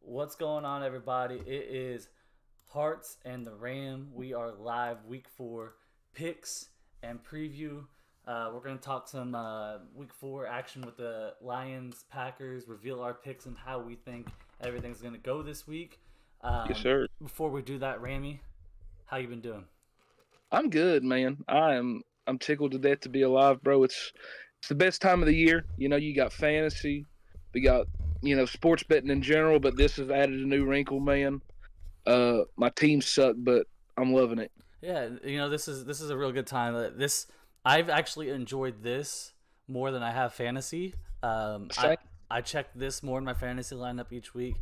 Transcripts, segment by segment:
What's going on, everybody? It is Hartzz and The Ram. We are live week 4 picks and preview. We're going to talk some week 4 action with the Lions, Packers, reveal our picks and how we think everything's going to go this week. Yes, sir. Before we do that, Rammy, how you been doing? I'm good, man. I'm tickled to death to be alive, bro. It's the best time of the year. You got fantasy, we got sports betting in general, but this has added a new wrinkle, man. My team suck, but I'm loving it. Yeah, this is a real good time. I've actually enjoyed this more than I have fantasy. Um, I Same. I check this more in my fantasy lineup each week,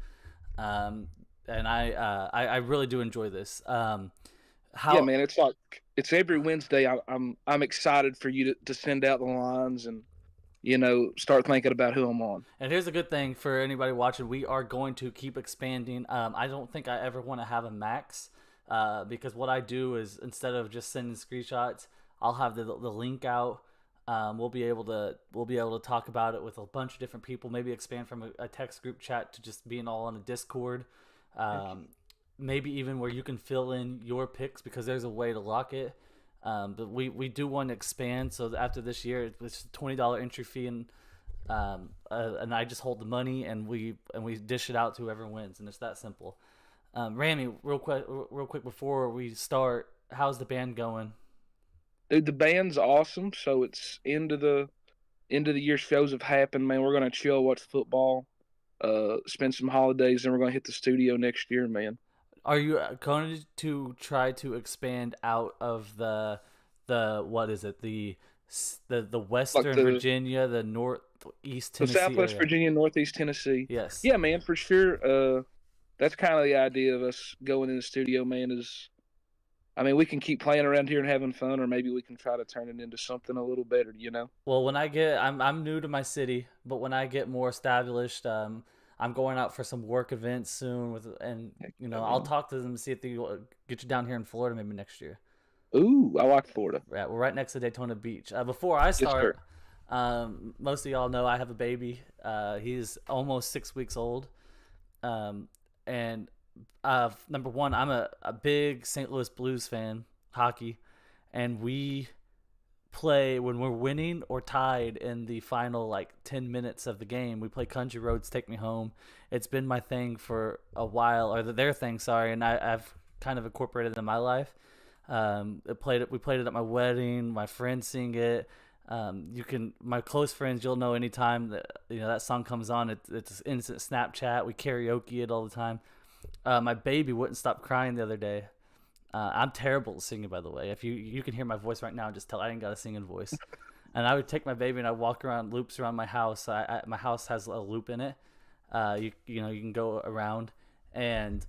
and I really do enjoy this. Yeah, How man. It's every Wednesday. I'm excited for you to send out the lines and start thinking about who I'm on. And here's a good thing for anybody watching: we are going to keep expanding. I don't think I ever want to have a max, because what I do is instead of just sending screenshots, I'll have the link out. We'll be able to talk about it with a bunch of different people. Maybe expand from a text group chat to just being all on a Discord. Um, Maybe even where you can fill in your picks because there's a way to lock it. But we do want to expand. So after this year, it's $20 entry fee, and I just hold the money and we dish it out to whoever wins, and it's that simple. Rami, real quick before we start, how's the band going? Dude, the band's awesome. So it's into the year shows have happened, man. We're gonna chill, watch football, spend some holidays, and we're gonna hit the studio next year, man. Are you going to try to expand out of the what is it the Like Western the Virginia, the Northeast the Tennessee Southwest area? Virginia, Northeast Tennessee. Yes. Yeah, man, for sure. That's kind of the idea of us going in the studio, man. I mean, we can keep playing around here and having fun, or maybe we can try to turn it into something a little better, you know? Well, I'm new to my city, but when I get more established, I'm going out for some work events soon and Heck yeah, I'll man. talk to them and see if they get you down here in Florida maybe next year. Ooh, I like Florida. We're right next to Daytona Beach. Before I Yes, sir. start, most of y'all know I have a baby. He's almost 6 weeks old. Um, and Number one, I'm a big St. Louis Blues fan, hockey, and we play when we're winning or tied in the final like 10 minutes of the game. We play Country Roads Take Me Home. It's been my thing for a while, or their thing, sorry, and I've kind of incorporated it in my life. We played it at my wedding. My friends sing it. My close friends, you'll know anytime that that song comes on. It's instant Snapchat. We karaoke it all the time. My baby wouldn't stop crying the other day. I'm terrible at singing, by the way. If you can hear my voice right now, just tell I ain't got a singing voice. And I would take my baby and I walk around loops around my house. My house has a loop in it. You can go around, and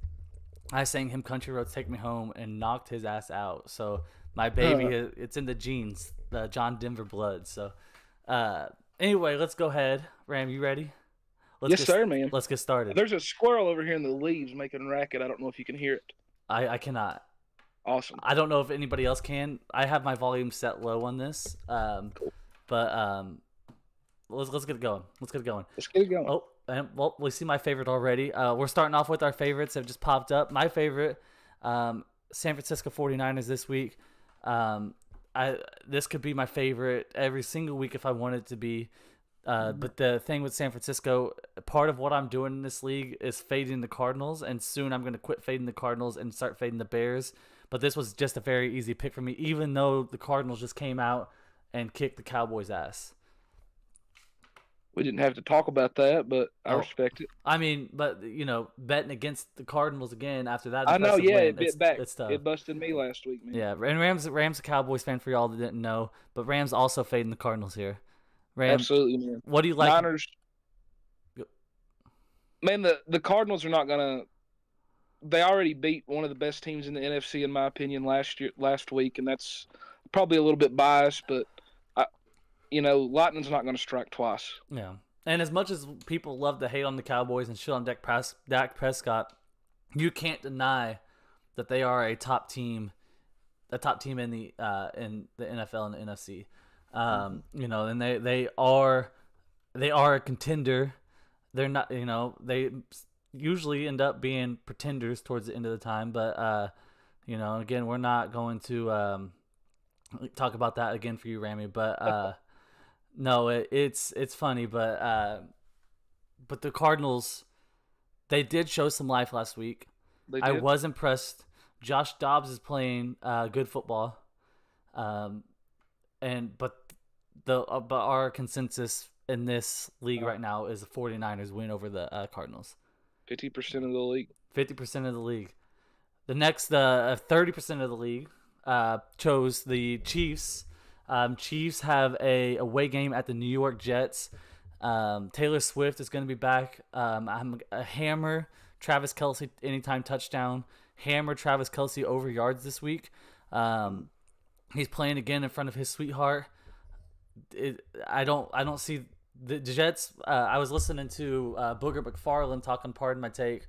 I sang him "Country Roads Take Me Home" and knocked his ass out. So my baby, it's in the genes, the John Denver blood. So uh, anyway, let's go ahead. Ram, you ready? Let's Yes, get sir, man. let's get started. There's a squirrel over here in the leaves making racket. I don't know if you can hear it. I cannot. Awesome. I don't know if anybody else can. I have my volume set low on this, Cool. but let's get it going. Let's get it going. Let's get it going. Oh, and well, we see my favorite already. We're starting off with our favorites that have just popped up. My favorite, San Francisco 49ers this week. This could be my favorite every single week if I wanted to be. But the thing with San Francisco, part of what I'm doing in this league is fading the Cardinals, and soon I'm going to quit fading the Cardinals and start fading the Bears. But this was just a very easy pick for me, even though the Cardinals just came out and kicked the Cowboys' ass. We didn't have to talk about that, but I Oh, respect it. I mean, but betting against the Cardinals again after that I know, impressive yeah, win, it it's bit back. it's tough. It busted me last week, man. Yeah, and Rams a Cowboys fan for y'all that didn't know, but Rams also fading the Cardinals here. Ram, Absolutely, man. what do you like? Niners, man, the Cardinals are not gonna. They already beat one of the best teams in the NFC, in my opinion, last week, and that's probably a little bit biased, but I, lightning's not gonna strike twice. Yeah. And as much as people love to hate on the Cowboys and shit on Dak Prescott, you can't deny that they are a top team in the NFL and the NFC. And they are a contender. They're not, they usually end up being pretenders towards the end of the time. But again, we're not going to talk about that again for you, Ramy. But no, it's funny. But the Cardinals, they did show some life last week. They I did. was impressed. Josh Dobbs is playing good football, but our consensus in this league right now is the 49ers win over the Cardinals. 50% of the league. 50% of the league. The next 30% of the league chose the Chiefs. Chiefs have a away game at the New York Jets. Taylor Swift is going to be back. I'm a hammer Travis Kelce anytime touchdown. Hammer Travis Kelce over yards this week. He's playing again in front of his sweetheart. I don't see the Jets. I was listening to Booger McFarland talking. Pardon my take.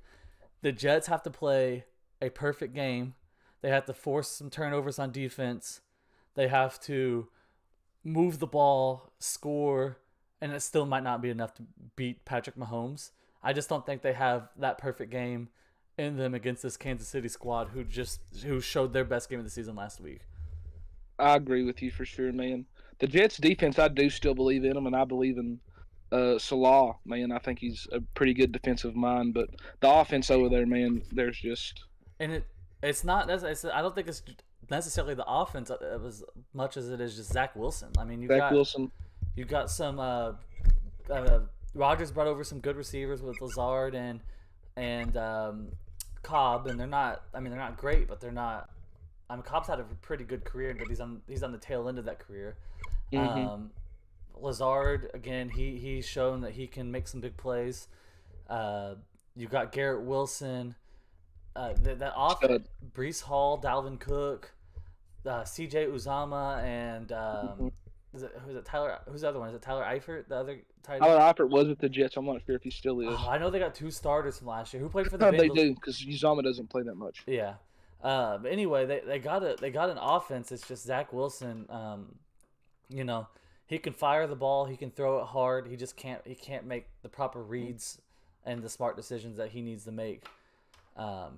The Jets have to play a perfect game. They have to force some turnovers on defense. They have to move the ball, score, and it still might not be enough to beat Patrick Mahomes. I just don't think they have that perfect game in them against this Kansas City squad who showed their best game of the season last week. I agree with you for sure, man. The Jets defense, I do still believe in them, and I believe in Salah, man. I think he's a pretty good defensive mind, but the offense over there, man, there's just and it's not. I don't think it's necessarily the offense as much as it is just Zach Wilson. I mean, Wilson. You've got some. Rodgers brought over some good receivers with Lazard and Cobb, and they're not. I mean, they're not great, but they're not. I mean, Cobb's had a pretty good career, but he's on the tail end of that career. Mm-hmm. Lazard, again, he's shown that he can make some big plays. You got Garrett Wilson, that offense, Breece Hall, Dalvin Cook, C.J. Uzama, and who's it Tyler? Who's the other one? Is it Tyler Eifert? The other tight end? Tyler Eifert was with the Jets. I'm not sure if he still is. I know they got 2 starters from last year. Who played for the Bengals? They do, because Uzama doesn't play that much. Yeah. But anyway, they got an offense. It's just Zach Wilson. He can fire the ball. He can throw it hard. He just can't make the proper reads and the smart decisions that he needs to make. I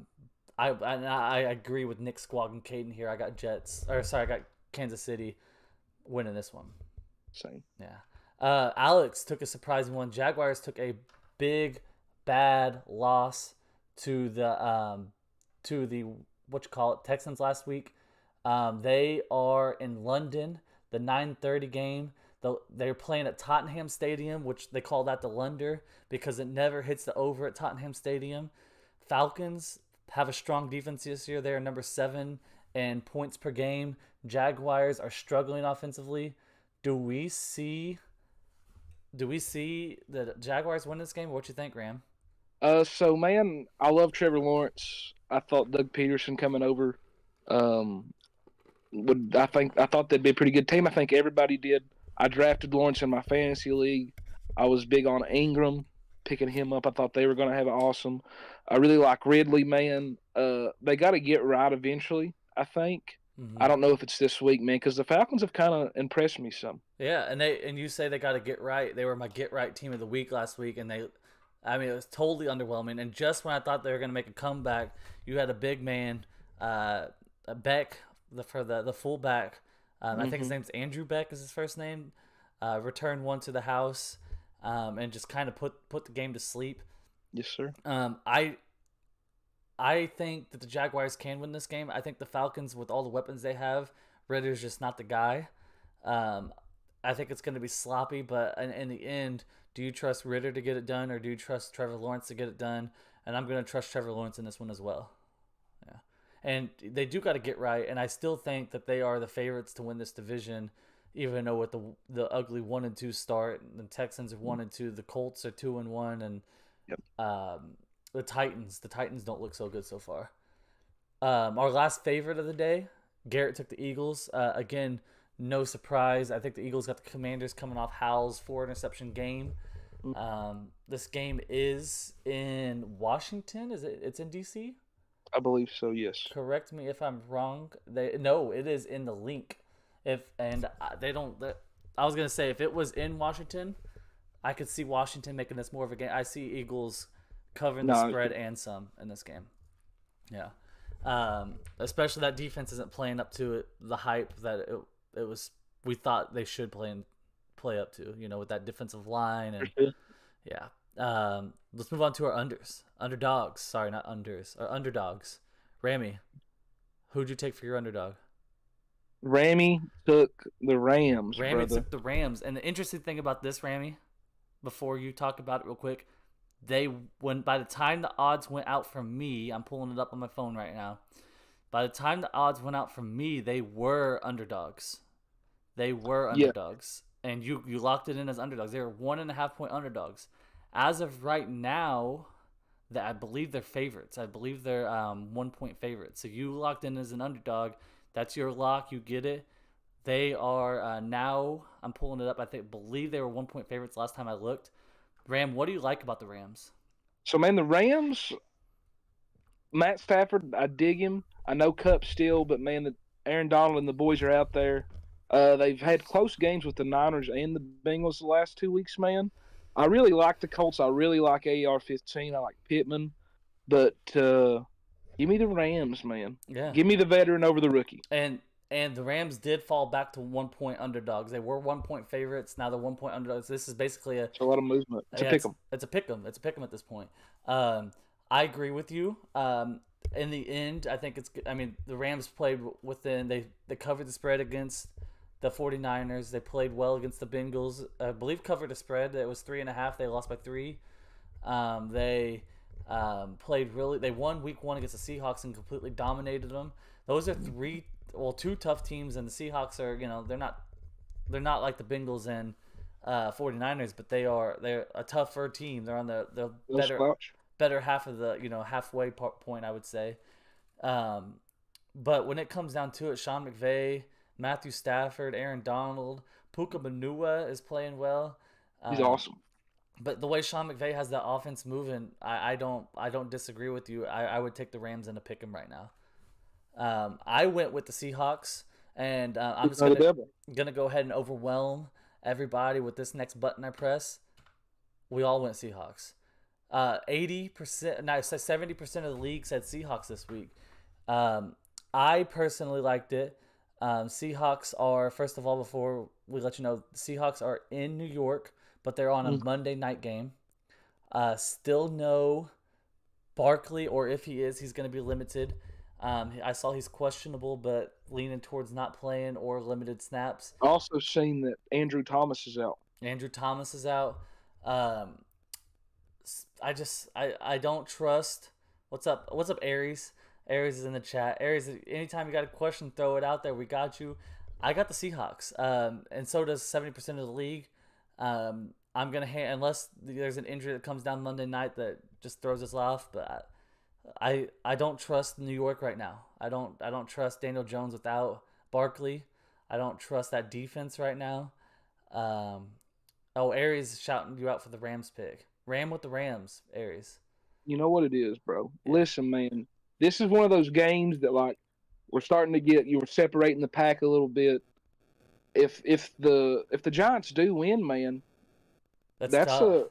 agree with Nick Squog and Caden here. I got I got Kansas City winning this one. Same. Yeah. Alex took a surprising one. Jaguars took a big bad loss to the Texans last week. They are in London. The 9:30 game. They're playing at Tottenham Stadium, which they call that the Lunder because it never hits the over at Tottenham Stadium. Falcons have a strong defense this year. They're number 7 in points per game. Jaguars are struggling offensively. Do we see the Jaguars win this game? What you think, Graham? So man, I love Trevor Lawrence. I thought Doug Peterson coming over I thought they'd be a pretty good team. I think everybody did. I drafted Lawrence in my fantasy league. I was big on Ingram, picking him up. I thought they were going to have it awesome. I really like Ridley, man. They got to get right eventually, I think. Mm-hmm. I don't know if it's this week, man, because the Falcons have kind of impressed me some. Yeah, and you say they got to get right. They were my get right team of the week last week, and it was totally underwhelming. And just when I thought they were going to make a comeback, you had a big man, Beck, for the fullback. I think his name's Andrew Beck is his first name. Return one to the house, and just kind of put the game to sleep. Yes, sir. I think that the Jaguars can win this game. I think the Falcons, with all the weapons they have, Ritter's just not the guy. I think it's going to be sloppy, but in the end, do you trust Ritter to get it done, or do you trust Trevor Lawrence to get it done? And I'm going to trust Trevor Lawrence in this one as well. Yeah, and they do got to get right, and I still think that they are the favorites to win this division, even though with the ugly 1-2 start, the Texans are 1-2, the Colts are 2-1, and yep. The Titans don't look so good so far. Our last favorite of the day, Garrett took the Eagles. Again, no surprise. I think the Eagles got the Commanders coming off Howell's 4-interception game. This game is in Washington. It's in DC? I believe so, yes. Correct me if I'm wrong. It is in the link. I was going to say, if it was in Washington, I could see Washington making this more of a game. I see Eagles covering the No, spread and some in this game. Yeah. Especially that defense isn't playing up to the hype that it was. We thought they should play up to. With that defensive line for and sure. yeah. Let's move on to our underdogs. Sorry, not unders. Our underdogs. Rami, who'd you take for your underdog? Rami took the Rams, Rami brother. took the Rams. And the interesting thing about this, Rami, before you talk about it real quick, by the time the odds went out for me, I'm pulling it up on my phone right now. By the time the odds went out for me, they were underdogs. They were Yeah. underdogs, and you locked it in as underdogs. They were 1.5 point underdogs. As of right now, that I believe they're favorites. I believe they're 1 point favorites. So you locked in as an underdog. That's your lock. You get it. They are now. I'm pulling it up. Believe they were 1 point favorites last time I looked. Ram, what do you like about the Rams? So, man, the Rams, Matt Stafford, I dig him. I know Cup still, but, man, Aaron Donald and the boys are out there. They've had close games with the Niners and the Bengals the last 2 weeks, man. I really like the Colts. I really like AR-15. I like Pittman. But give me the Rams, man. Yeah. Give me the veteran over the rookie. And the Rams did fall back to 1 point underdogs. They were 1 point favorites. Now they're 1 point underdogs. This is basically It's a lot of movement. It's a pick 'em. It's a pick 'em. It's a pick 'em at this point. I agree with you. In the end, I think it's. I mean, the Rams played within. They covered the spread against the 49ers. They played well against the Bengals. I believe covered a spread. It was 3.5. They lost by 3. They played really. They won week 1 against the Seahawks and completely dominated them. Those are two tough teams, and the Seahawks are. They're not like the Bengals and 49ers, but they're a tougher team. They're on the better half of the halfway point, I would say. But when it comes down to it, Sean McVay, Matthew Stafford, Aaron Donald, Puka Manua is playing well. He's awesome. But the way Sean McVay has the offense moving, I don't disagree with you. I would take the Rams and pick 'em right now. I went with the Seahawks, and I'm just gonna go ahead and overwhelm everybody with this next button I press. We all went Seahawks. 80%, no, 70% of the league said Seahawks this week. I personally liked it. Seahawks are, first of all, before we let you know, the Seahawks are in New York, but they're on a Monday night game. Still no Barkley, or if he is, he's going to be limited. I saw he's questionable, but leaning towards not playing or limited snaps. Also seen that Andrew Thomas is out. Andrew Thomas is out. I don't trust. What's up, Aries? Aries is in the chat. Aries, anytime you got a question, throw it out there. We got you. I got the Seahawks, and so does 70% of the league. I'm gonna unless there's an injury that comes down Monday night that just throws us off. But I don't trust New York right now. I don't trust Daniel Jones without Barkley. I don't trust that defense right now. Aries is shouting you out for the Rams pick. Ram with the Rams, Aries. You know what it is, bro. Listen, man. This is one of those games that we're starting to get. You were separating the pack a little bit. If the Giants do win, man, that's a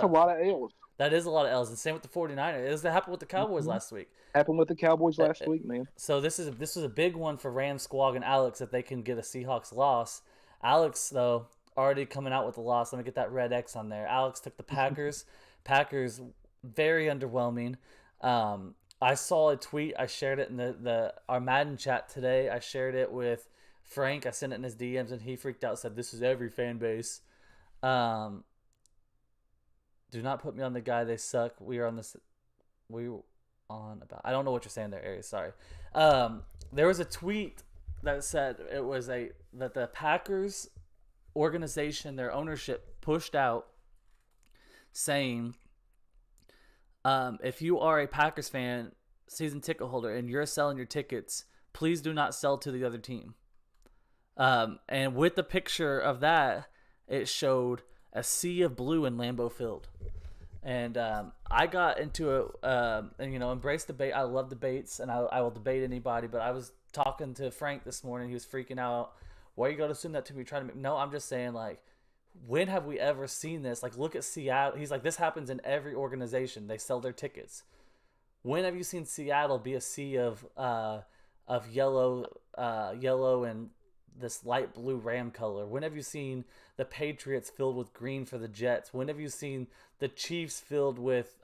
lot of L's. That is a lot of L's. And same with the 49ers. It happened with the Cowboys last week. Happened with the Cowboys last week, man. So this was a big one for Rams Squawk and Alex if they can get a Seahawks loss. Alex, though, already coming out with the loss. Let me get that red X on there. Alex took the Packers. Packers, very underwhelming. I saw a tweet. I shared it in our Madden chat today. I shared it with Frank. I sent it in his DMs, and he freaked out. Said, "This is every fan base." Do not put me on the guy. They suck. We are on this. We on about. I don't know what you're saying there, Aries. Sorry. There was a tweet that said that the Packers organization, their ownership, pushed out saying, if you are a Packers fan, season ticket holder, and you're selling your tickets, please do not sell to the other team. And with the picture of that, it showed a sea of blue in Lambeau Field. And I got into embrace debate. I love debates, and I will debate anybody. But I was talking to Frank this morning. He was freaking out. Why are you going to assume that to me? No, I'm just saying, like, when have we ever seen this? Like, look at Seattle. He's like, this happens in every organization. They sell their tickets. When have you seen Seattle be a sea of yellow and this light blue ram color? When have you seen the Patriots filled with green for the Jets? When have you seen the Chiefs filled with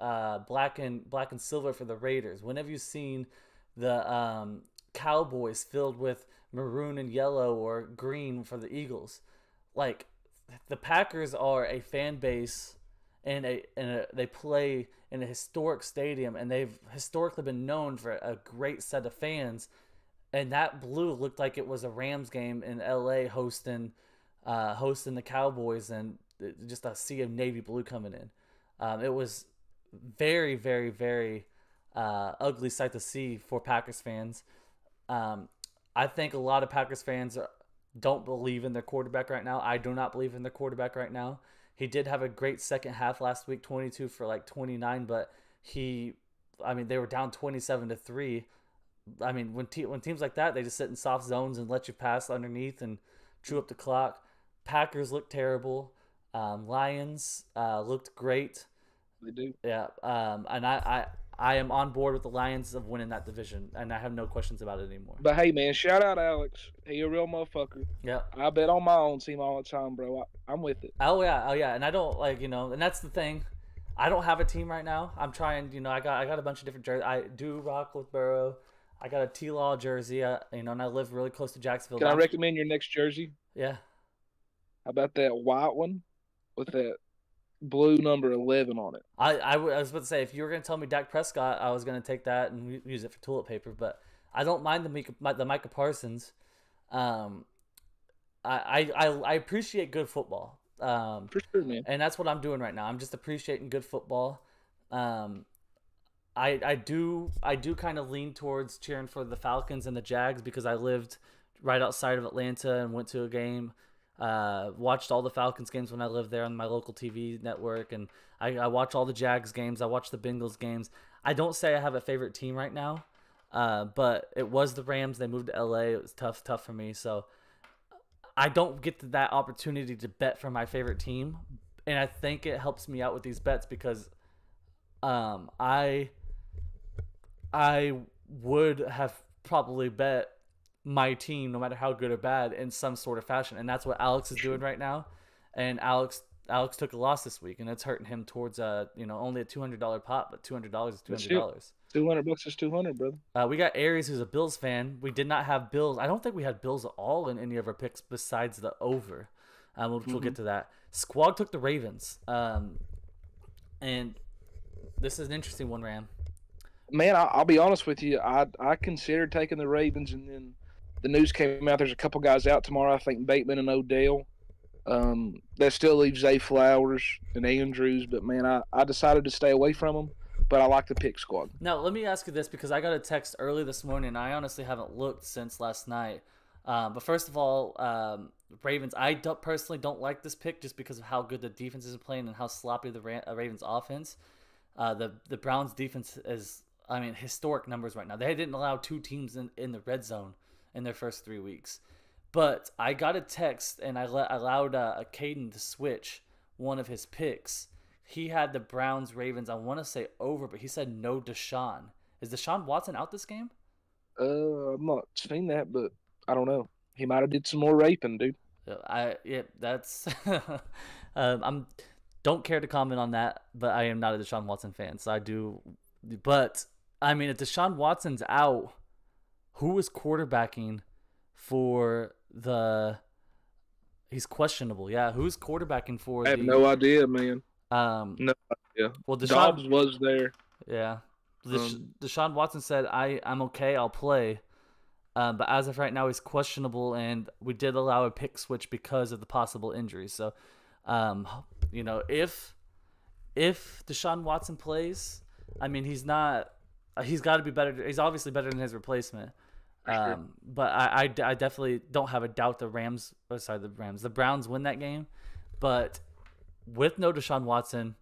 black and silver for the Raiders? When have you seen the Cowboys filled with maroon and yellow or green for the Eagles? Like, the Packers are a fan base, and they play in a historic stadium, and they've historically been known for a great set of fans. And that blue looked like it was a Rams game in LA hosting the Cowboys, and just a sea of navy blue coming in. It was very, very, very ugly sight to see for Packers fans. I think a lot of Packers fans don't believe in their quarterback right now. I do not believe in their quarterback right now. He did have a great second half last week, 22 for like 29, but they were down 27-3. I mean, when teams like that, they just sit in soft zones and let you pass underneath and chew up the clock. Packers look terrible. Lions looked great. They do. Yeah. And I am on board with the Lions of winning that division, and I have no questions about it anymore. But hey, man, shout out Alex. He a real motherfucker. Yeah. I bet on my own team all the time, bro. I'm with it. Oh yeah. And I don't and that's the thing. I don't have a team right now. I'm trying. I got a bunch of different jerseys. I do rock with Burrow. I got a T-Law jersey. And I live really close to Jacksonville. Can I recommend your next jersey? Yeah. How about that white one with that blue number 11 on it? I was about to say, if you were going to tell me Dak Prescott, I was going to take that and use it for toilet paper. But I don't mind the Micah Parsons. I appreciate good football. For sure, man. And that's what I'm doing right now. I'm just appreciating good football. I do kind of lean towards cheering for the Falcons and the Jags because I lived right outside of Atlanta and went to a game. Watched all the Falcons games when I lived there on my local TV network, and I watch all the Jags games. I watch the Bengals games. I don't say I have a favorite team right now, but it was the Rams. They moved to LA. It was tough for me. So I don't get that opportunity to bet for my favorite team, and I think it helps me out with these bets because I would have probably bet my team, no matter how good or bad, in some sort of fashion, and that's what Alex is doing right now. And Alex took a loss this week, and it's hurting him towards only a $200 pot, but $200 is $200. $200 is 200, brother. We got Aries, who's a Bills fan. We did not have Bills. I don't think we had Bills at all in any of our picks besides the over. We'll get to that. Squad took the Ravens, and this is an interesting one, Ram. Man, I'll be honest with you. I considered taking the Ravens, and then the news came out. There's a couple guys out tomorrow. I think Bateman and Odell. That still leaves Zay Flowers and Andrews, but man, I decided to stay away from them. But I like the pick squad. Now, let me ask you this because I got a text early this morning. And I honestly haven't looked since last night. But first of all, Ravens, I personally don't like this pick just because of how good the defense is playing and how sloppy the Ravens offense. The Browns defense is, historic numbers right now. They didn't allow two teams in the red zone in their first 3 weeks. But I got a text and I allowed Caden to switch one of his picks. He had the Browns Ravens. I want to say over, but he said no Deshaun. Is Deshaun Watson out this game? I've not seen that, but I don't know. He might have did some more raping, dude. That's. Don't care to comment on that, but I am not a Deshaun Watson fan, so I do. But if Deshaun Watson's out, who is quarterbacking for the? He's questionable. Yeah, who's quarterbacking for? I have no idea, man. No idea. Well, Dobbs was there. Yeah, Deshaun Watson said, "I'm okay. I'll play." But as of right now, he's questionable, and we did allow a pick switch because of the possible injuries. So, if Deshaun Watson plays, he's got to be better. He's obviously better than his replacement. Sure. But I definitely don't have a doubt the Browns win that game. But with no Deshaun Watson,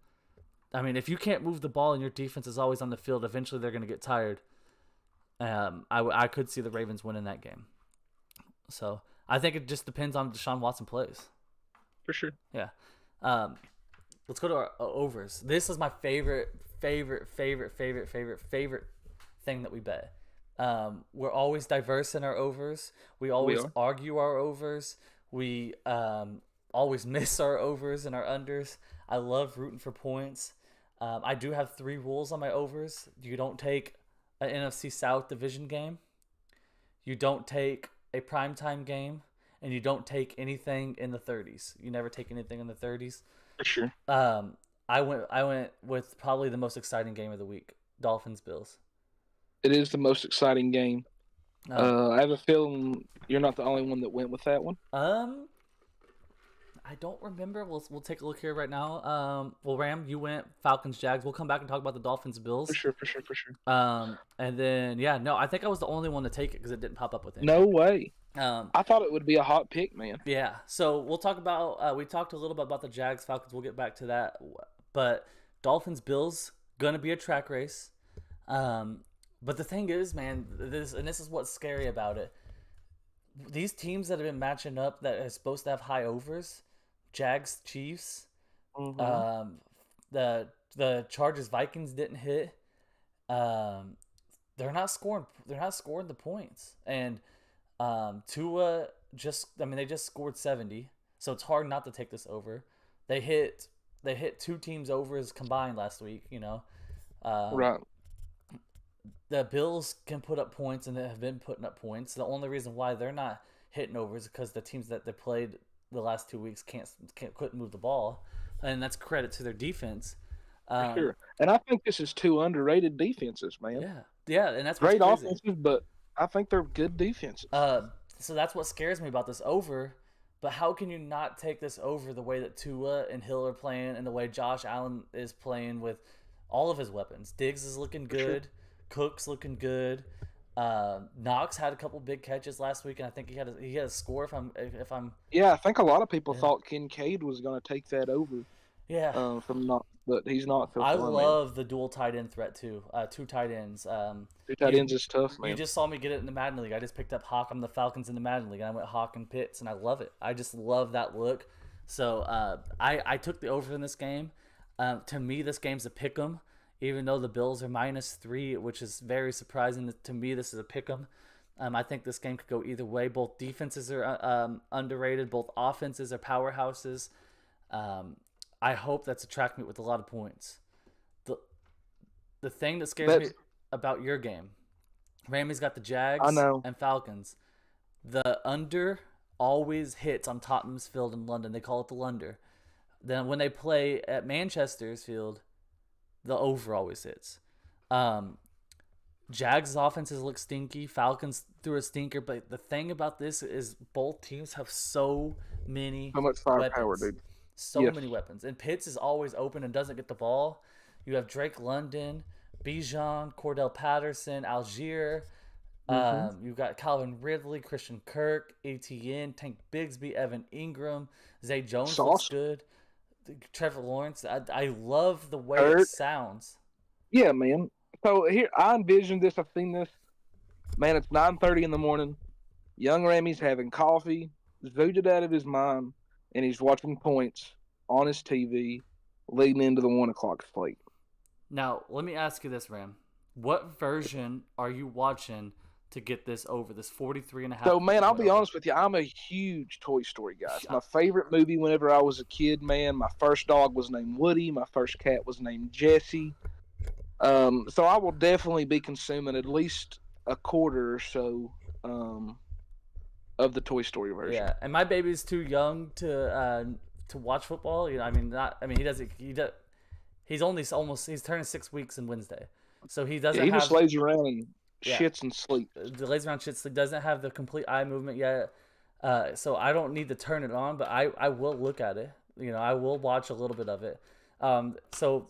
if you can't move the ball and your defense is always on the field, eventually they're going to get tired. I could see the Ravens winning that game. So I think it just depends on Deshaun Watson plays. for sure. Yeah. Um, let's go to our overs. This is my favorite thing that we bet. We're always diverse in our overs. We We always are. argue our overs. We always miss our overs and our unders. I love rooting for points. I do have 3 rules on my overs. You don't take an NFC South division game. You don't take a primetime game. And you don't take anything in the 30s. You never take anything in the 30s. For sure. I went with probably the most exciting game of the week, Dolphins Bills. It is the most exciting game. Um, I have a feeling you're not the only one that went with that one. um, I don't remember. We'll take a look here right now. Well, Ram, you went Falcons Jags. We'll come back and talk about the Dolphins For Bills. sure, for sure, for sure. And then yeah, no, I think I was the only one to take it because it didn't pop up with it. No way. Um, I thought it would be a hot pick, man. yeah. So we'll talk about. We talked a little bit about the Jags Falcons. We'll get back to that. But Dolphins Bills gonna be a track race. But the thing is, man, this is what's scary about it. These teams that have been matching up that are supposed to have high overs, Jags Chiefs, Mm-hmm. the Chargers Vikings didn't hit. They're not scoring. They're not scoring the points. And Tua they just scored 70, so it's hard not to take this over. They hit 2 teams overs combined last week. Um, Right. the Bills can put up points and they have been putting up points. The only reason why they're not hitting overs is because the teams that they played the last 2 weeks couldn't move the ball, and that's credit to their defense. For Um, sure. And I think this is 2 underrated defenses, man. yeah, and that's what's Great crazy. offenses, but I think they're good defenses. So that's what scares me about this over. But how can you not take this over the way that Tua and Hill are playing and the way Josh Allen is playing with all of his weapons? Diggs is looking For sure. good. Cook's looking good. Knox had a couple big catches last week, and I think he had a score. If I'm Yeah, I think a lot of people yeah. thought Kincaid was going to take that over Yeah. from not, but he's not so I far, man. love the dual tight end threat too. 2 tight ends. 2 tight ends is tough, You man. just saw me get it in the Madden League. I just picked up Hawk on the Falcons in the Madden League, and I went Hawk and Pitts, and I love it. I just love that look. So I took the over in this game. To me, this game's a pick 'em, even though the Bills are -3, which is very surprising. To me, this is a pick 'em. I think this game could go either way. Both defenses are underrated. Both offenses are powerhouses. I hope that's a track meet with a lot of points. The the thing that scares me That's, about your game, Ramey's got the I Jags know. and Falcons. The under always hits on Tottenham's Field in London. They call it the Lunder. Then when they play at Manchester's Field, the over always hits. Um, Jags' offenses look stinky. Falcons threw a stinker. But the thing about this is both teams have so many So much firepower, weapons. dude. So Yes. many weapons. And Pitts is always open and doesn't get the ball. You have Drake London, Bijan, Cordell Patterson, Algier. Hmm. You've got Calvin Ridley, Christian Kirk, ATN, Tank Bigsby, Evan Ingram, Zay Jones looks Sauce. good. Trevor Lawrence. I love the way it Hurt. sounds. Yeah, man. So here, I envisioned this. I've seen this. Man, it's 9:30 in the morning. Young Ramey's having coffee, zooted out of his mind, and he's watching points on his TV leading into the 1 o'clock slate. Now, let me ask you this, Ram. What version are you watching to get this over, this 43 and a half? So, man, I'll be over? honest with you. I'm a huge Toy Story guy. It's my favorite movie whenever I was a kid, man. My first dog was named Woody. My first cat was named Jessie. So I will definitely be consuming at least a quarter or so of the Toy Story version. Yeah, and my baby's too young to watch football. I mean, not. I mean, he doesn't. He's only almost. He's turning 6 weeks in Wednesday, so he doesn't Yeah, he have. just lays around and Yeah. shits and sleeps. The lays around shit. So he doesn't have the complete eye movement yet. So I don't need to turn it on, but I will look at it. I will watch a little bit of it. So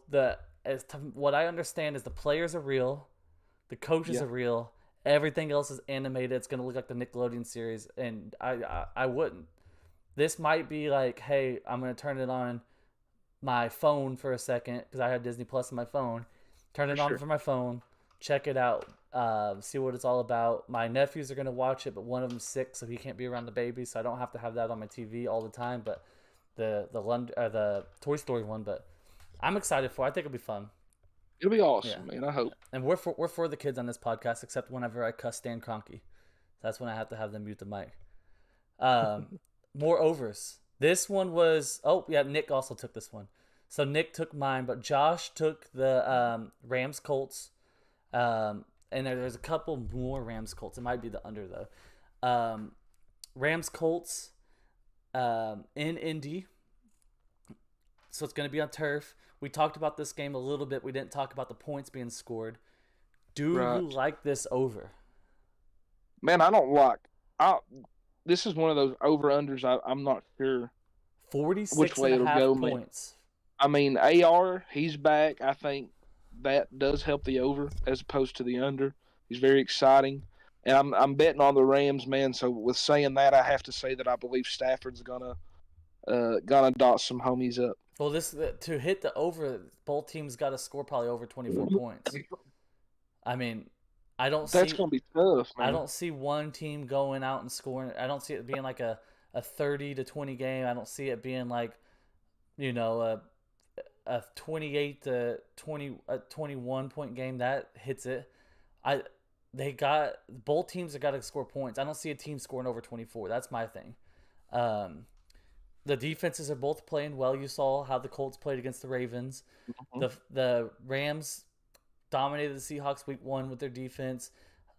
what I understand is the players are real, the coaches Yeah. are real, everything else is animated. It's gonna look like the Nickelodeon series, and I wouldn't. This might be like, hey, I'm gonna turn it on my phone for a second because I have Disney Plus on my phone. Turn it For on sure. for my phone, check it out, see what it's all about. My nephews are gonna watch it, but one of them's sick, so he can't be around the baby, so I don't have to have that on my TV all the time. But the Toy Story one, but I'm excited for it. I think it'll be fun. It'll be Yeah. awesome, man. I hope. And we're for the kids on this podcast, except whenever I cuss Stan Kroenke. That's when I have to have them mute the mic. Um, more overs. This one was Nick also took this one. So Nick took mine, but Josh took the Rams Colts. And there's a couple more Rams Colts. It might be the under though. Rams Colts in Indy. So it's going to be on turf. We talked about this game a little bit. We didn't talk about the points being scored. Do you like this over? Man, I don't like. This is one of those over-unders I'm not sure 46 which way and a it'll half go, points. I mean, AR, he's back. I think that does help the over as opposed to the under. He's very exciting. And I'm betting on the Rams, man. So with saying that, I have to say that I believe Stafford's gonna dot some homies up. Well, to hit the over, both teams got to score probably over 24 points. I mean, That's gonna be tough, man. I don't see one team going out and scoring. I don't see it being like a 30-20 game. I don't see it being like, a 28 to 20 a 21 point game that hits it. Both teams have got to score points. I don't see a team scoring over 24. That's my thing. The defenses are both playing well. You saw how the Colts played against the Ravens. Mm-hmm. The Rams dominated the Seahawks week 1 with their defense.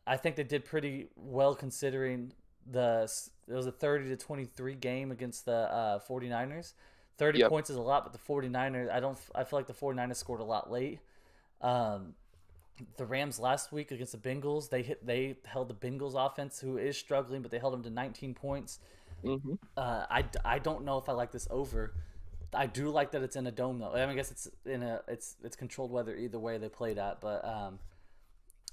I think they did pretty well considering it was a 30-23 game against the 49ers. 30 points is a lot, but the 49ers, I feel like the 49ers scored a lot late. The Rams last week against the Bengals, they held the Bengals offense, who is struggling, but they held them to 19 points. Mm-hmm. I don't know if I like this over. I do like that it's in a dome though. I mean, I guess it's controlled weather either way they played at, but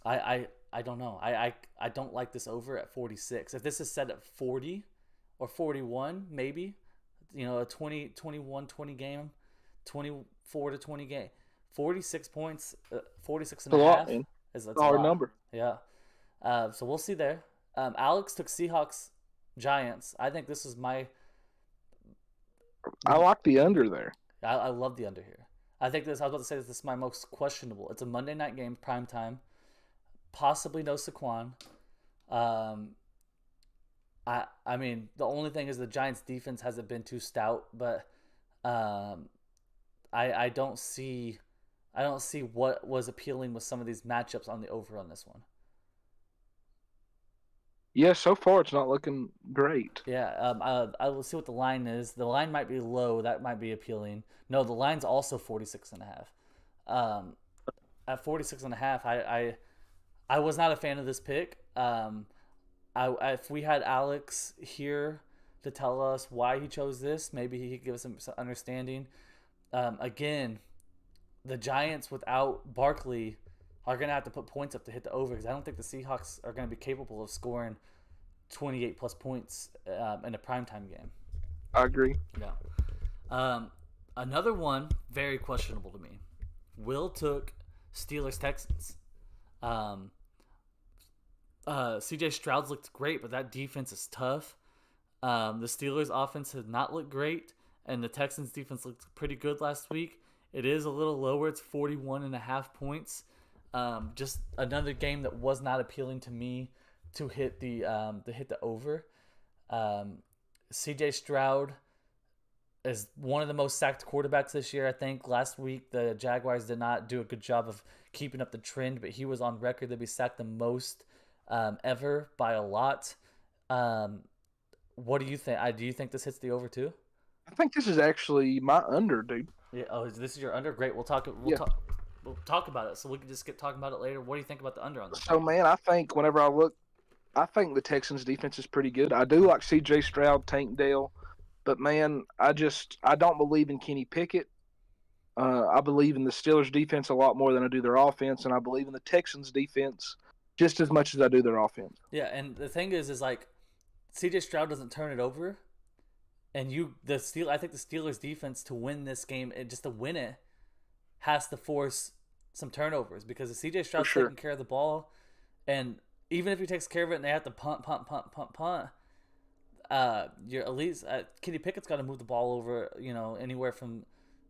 I don't know. I don't like this over at 46. If this is set at 40 or 41, maybe, a 21-20 game, 24-20 game, 46 points, 46 and a half is a hard number. Yeah. So we'll see there. Alex took Seahawks Giants. I think this is I like the under there. I love the under here. I was about to say this is my most questionable. It's a Monday night game, prime time. Possibly no Saquon. I mean, the only thing is the Giants' defense hasn't been too stout, but I don't see what was appealing with some of these matchups on the over on this one. Yeah, so far it's not looking great. Yeah, I will see what the line is. The line might be low. That might be appealing. No, the line's also 46.5. At 46.5, I was not a fan of this pick. If we had Alex here to tell us why he chose this, maybe he could give us some understanding. Again, the Giants without Barkley are going to have to put points up to hit the over, because I don't think the Seahawks are going to be capable of scoring 28-plus points in a primetime game. I agree. Yeah. Another one, very questionable to me. Will took Steelers-Texans. CJ Stroud's looked great, but that defense is tough. The Steelers' offense has not looked great, and the Texans' defense looked pretty good last week. It is a little lower. It's 41.5 points. Just another game that was not appealing to me to hit the over. CJ Stroud is one of the most sacked quarterbacks this year. I think last week the Jaguars did not do a good job of keeping up the trend, but he was on record that he sacked the most ever by a lot. What do you think? Do you think this hits the over too? I think this is actually my under, dude. Yeah. Oh, this is your under? Great. We'll talk about it. So we can just get talking about it later. What do you think about the under on this? So, man, I think whenever I look, I think the Texans' defense is pretty good. I do like C.J. Stroud, Tank Dell, but, man, I don't believe in Kenny Pickett. I believe in the Steelers' defense a lot more than I do their offense, and I believe in the Texans' defense just as much as I do their offense. Yeah, and the thing is like C.J. Stroud doesn't turn it over, and I think the Steelers' defense to win this game, just to win it, has to force some turnovers, because if CJ Stroud's taking care of the ball, and even if he takes care of it and they have to punt, you're at least Kenny Pickett's got to move the ball over, anywhere from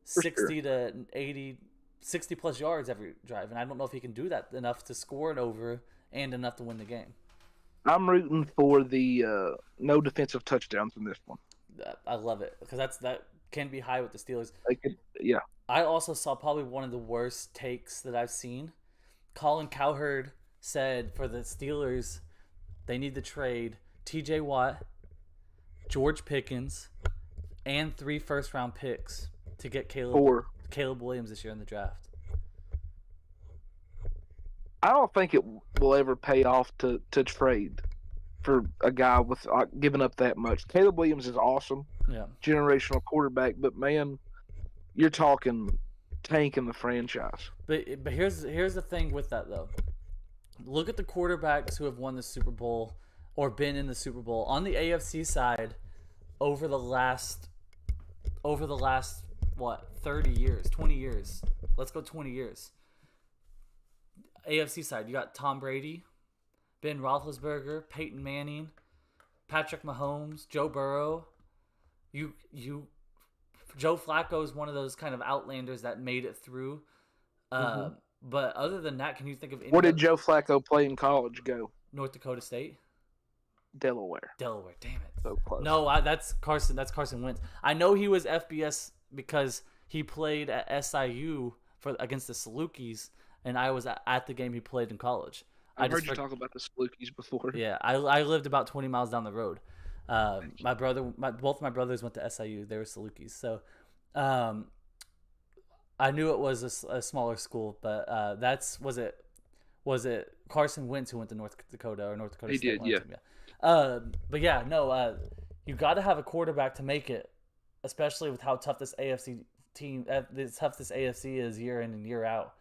For 60 to 80, 60 plus yards every drive, and I don't know if he can do that enough to score it over and enough to win the game. I'm rooting for the no defensive touchdowns in this one. I love it because that can be high with the Steelers. Yeah. I also saw probably one of the worst takes that I've seen. Colin Cowherd said for the Steelers, they need to trade T.J. Watt, George Pickens, and 3 first-round picks to get Caleb Williams this year in the draft. I don't think it will ever pay off to trade for a guy with giving up that much. Caleb Williams is awesome, generational quarterback, but man, you're talking tanking the franchise. But here's the thing with that though. Look at the quarterbacks who have won the Super Bowl or been in the Super Bowl on the AFC side over the last what 30 years, 20 years. Let's go 20 years. AFC side, you got Tom Brady, Ben Roethlisberger, Peyton Manning, Patrick Mahomes, Joe Burrow. Joe Flacco is one of those kind of outlanders that made it through. But other than that, can you think of any? Where did Joe Flacco play in college? Go North Dakota State, Delaware. Damn it! So close. No, that's Carson. That's Carson Wentz. I know he was FBS because he played at SIU against the Salukis, and I was at the game he played in college. I've heard you talk about the Salukis before. Yeah, I lived about 20 miles down the road. Both my brothers went to SIU. They were Salukis, so I knew it was a smaller school. But was it Carson Wentz who went to North Dakota or North Dakota State? He did, yeah. But yeah, no. You got to have a quarterback to make it, especially with how tough this AFC is year in and year out.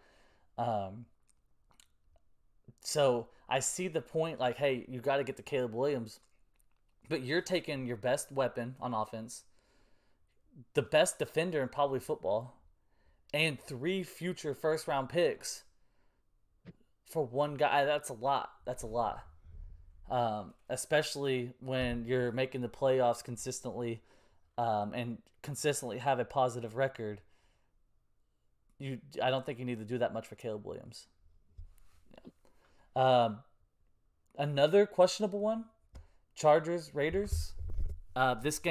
So I see the point. Like, hey, you got to get to Caleb Williams. But you're taking your best weapon on offense, the best defender in probably football, and 3 future first-round picks for one guy. That's a lot. Especially when you're making the playoffs consistently and consistently have a positive record. I don't think you need to do that much for Caleb Williams. Yeah. Another questionable one. Chargers, Raiders. It is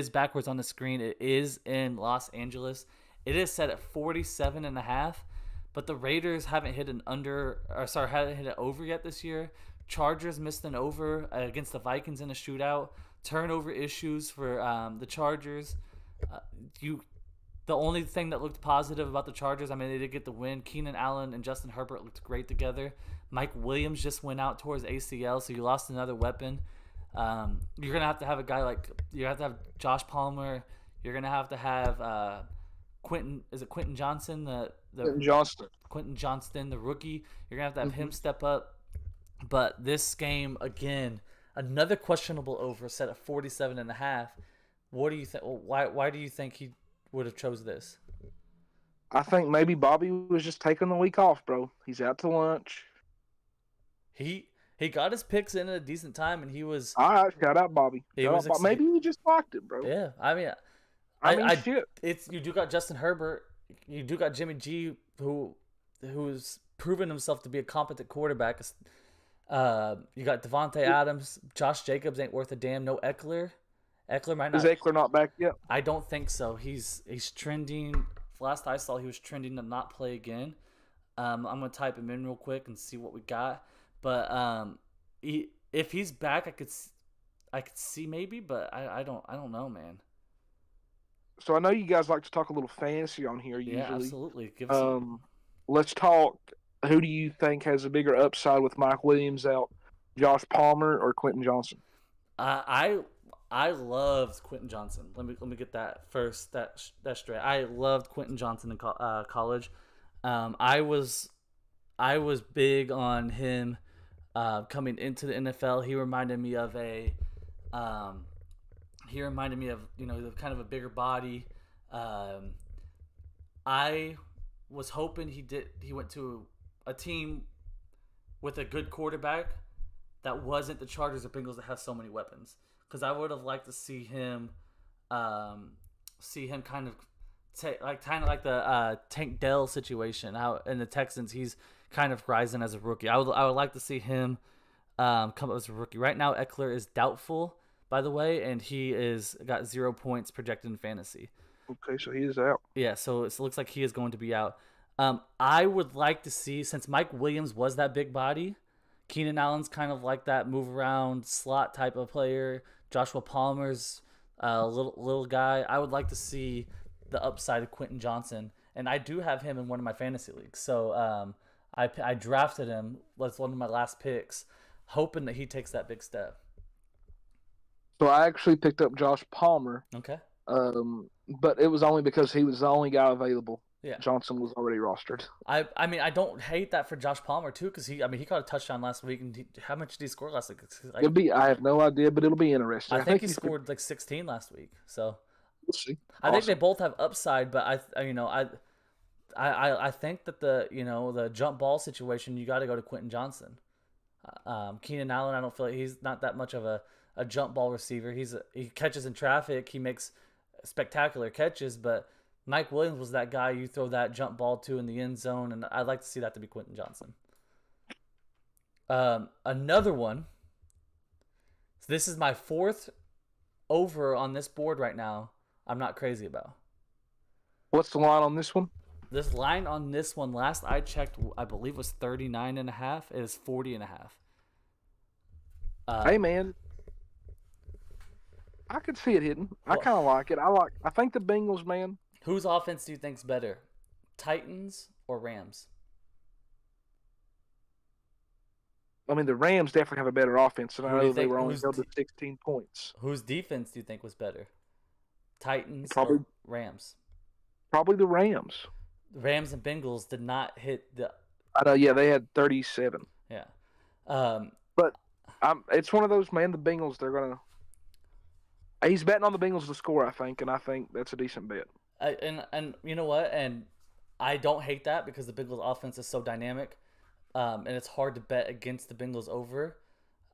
backwards on the screen. It is in Los Angeles. It is set at 47.5, but the Raiders haven't hit an over yet this year. Chargers missed an over against the Vikings in a shootout. Turnover issues for the Chargers. The only thing that looked positive about the Chargers, they did get the win. Keenan Allen and Justin Herbert looked great together. Mike Williams just went out towards ACL, so you lost another weapon. You're going to have a guy you have to have Josh Palmer. You're going to have Quentin Johnson? Quentin Johnston, the rookie. You're going to have him step up. But this game, again, another questionable over set at 47.5. What do you think? Why do you think he would have chose this? I think maybe Bobby was just taking the week off, bro. He's out to lunch. He got his picks in at a decent time, and he was. All right, shout out Bobby. Maybe he just locked it, bro. Yeah, shit. You do got Justin Herbert. You do got Jimmy G, who's proven himself to be a competent quarterback. You got Devontae Adams. Josh Jacobs ain't worth a damn. No Eckler. Eckler might not. Is Eckler not back yet? I don't think so. He's trending. Last I saw, he was trending to not play again. I'm gonna type him in real quick and see what we got. But if he's back, I could see maybe, but I don't know, man. So I know you guys like to talk a little fantasy on here usually. Yeah, absolutely. Give us let's talk. Who do you think has a bigger upside with Mike Williams out, Josh Palmer or Quentin Johnson? I loved Quentin Johnson. Let me get that first. That straight. I loved Quentin Johnson in college. I was big on him coming into the NFL. He reminded me of kind of a bigger body. I was hoping he went to a team with a good quarterback that wasn't the Chargers or Bengals that have so many weapons. Because I would have liked to see him kind of kind of like the Tank Dell situation. How in the Texans he's kind of rising as a rookie. I would like to see him come up as a rookie. Right now Eckler is doubtful, by the way, and he is got 0 points projected in fantasy. Okay, so he is out. Yeah, so it looks like he is going to be out. I would like to see, since Mike Williams was that big body, Keenan Allen's kind of like that move around slot type of player. Joshua Palmer's a little guy. I would like to see the upside of Quentin Johnson, and I do have him in one of my fantasy leagues. So I drafted him. That's one of my last picks, hoping that he takes that big step. So I actually picked up Josh Palmer. Okay. But it was only because he was the only guy available. Yeah. Johnson was already rostered. I mean, I don't hate that for Josh Palmer too, because he caught a touchdown last week, and how much did he score last week? I have no idea, but it'll be interesting. I think he scored like 16 last week, so we'll see. I think they both have upside, but I think that the jump ball situation, you got to go to Quentin Johnson. Keenan Allen, I don't feel like he's not that much of a jump ball receiver. He catches in traffic, he makes spectacular catches, but Mike Williams was that guy you throw that jump ball to in the end zone, and I'd like to see that to be Quentin Johnson. Another one. So this is my fourth over on this board right now. I'm not crazy about. What's the line on this one? This line on this one, last I checked, I believe was 39.5. It is 40.5. Hey man, I could see it hitting. I kind of like it. I think the Bengals, man. Whose offense do you think's better, Titans or Rams? I mean, the Rams definitely have a better offense, and I know they were only held to 16 points. Whose defense do you think was better, Titans or Rams? Probably the Rams. The Rams and Bengals did not hit the. I know. Yeah, they had 37. Yeah. But it's one of those, man. The Bengals, they're gonna. He's betting on the Bengals to score, I think, and I think that's a decent bet. And you know what? And I don't hate that because the Bengals offense is so dynamic, and it's hard to bet against the Bengals over.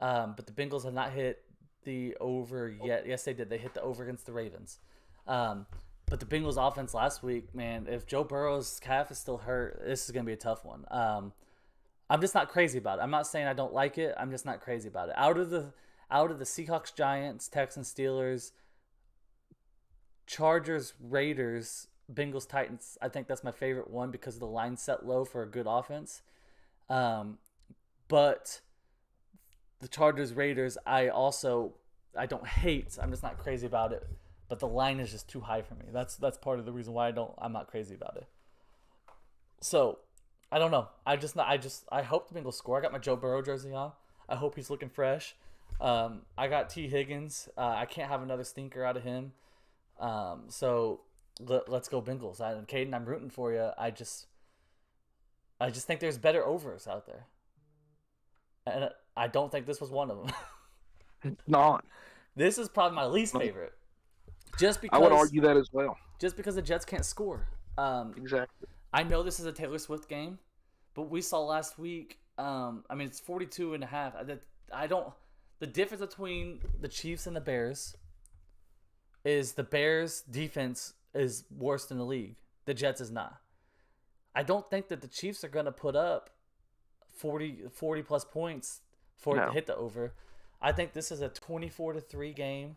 But the Bengals have not hit the over yet. Yes, they did. They hit the over against the Ravens. But the Bengals offense last week, man, if Joe Burrow's calf is still hurt, this is going to be a tough one. I'm just not crazy about it. I'm not saying I don't like it. I'm just not crazy about it. Out of the Seahawks, Giants, Texans, Steelers, Chargers, Raiders, Bengals, Titans, I think that's my favorite one because the line set low for a good offense. But the Chargers, Raiders, I don't hate. I'm just not crazy about it. But the line is just too high for me. That's part of the reason why I'm not crazy about it. So I don't know. I hope the Bengals score. I got my Joe Burrow jersey on. I hope he's looking fresh. I got T. Higgins. I can't have another stinker out of him. So let's go Bengals. And Caden, I'm rooting for you. I just think there's better overs out there, and I don't think this was one of them. It's not. This is probably my least favorite. Just because I would argue that as well. Just because the Jets can't score. Exactly. I know this is a Taylor Swift game, but we saw last week. It's 42.5. The difference between the Chiefs and the Bears is the Bears' defense is worse than the league. The Jets is not. I don't think that the Chiefs are going to put up 40 plus points for it to hit the over. I think this is a 24-3 game.